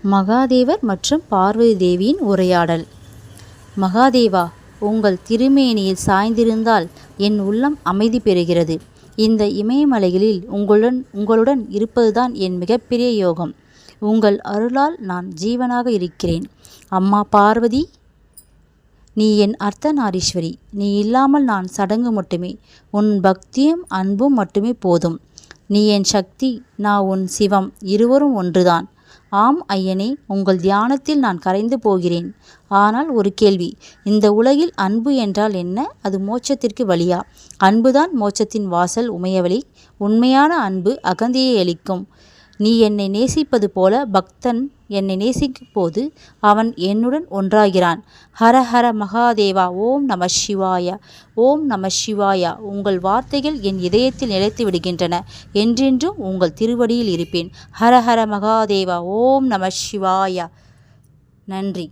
மகாதேவர் மற்றும் பார்வதி தேவியின் உரையாடல். மகாதேவா, உங்கள் திருமேனியில் சாய்ந்திருந்தால் என் உள்ளம் அமைதி பெறுகிறது. இந்த இமயமலைகளில் உங்களுடன் இருப்பதுதான் என் மிகப்பெரிய யோகம். உங்கள் அருளால் நான் ஜீவனாக இருக்கிறேன். அம்மா பார்வதி, நீ என் அர்த்தநாரீஸ்வரி. நீ இல்லாமல் நான் சடங்கு மட்டுமே. உன் பக்தியும் அன்பும் மட்டுமே போதும். நீ என் சக்தி, நான் உன் சிவம். இருவரும் ஒன்றுதான். ஆம் ஐயனே, உங்கள் தியானத்தில் நான் கரைந்து போகிறேன். ஆனால் ஒரு கேள்வி, இந்த உலகில் அன்பு என்றால் என்ன? அது மோட்சத்திற்கு வழியா? அன்புதான் மோட்சத்தின் வாசல் உமையவளி. உண்மையான அன்பு அகந்தையை அளிக்கும். நீ என்னை நேசிப்பது போல பக்தன் என்னை நேசிக்கும் போது அவன் என்னுடன் ஒன்றாகிறான். ஹர ஹர மகாதேவா. ஓம் நம சிவாய. ஓம் நம சிவாயா. உங்கள் வார்த்தைகள் என் இதயத்தில் நிலைத்து விடுகின்றன. என்றென்றும் உங்கள் திருவடியில் இருப்பேன். ஹர ஹர மகாதேவா. ஓம் நம சிவாயா. நன்றி.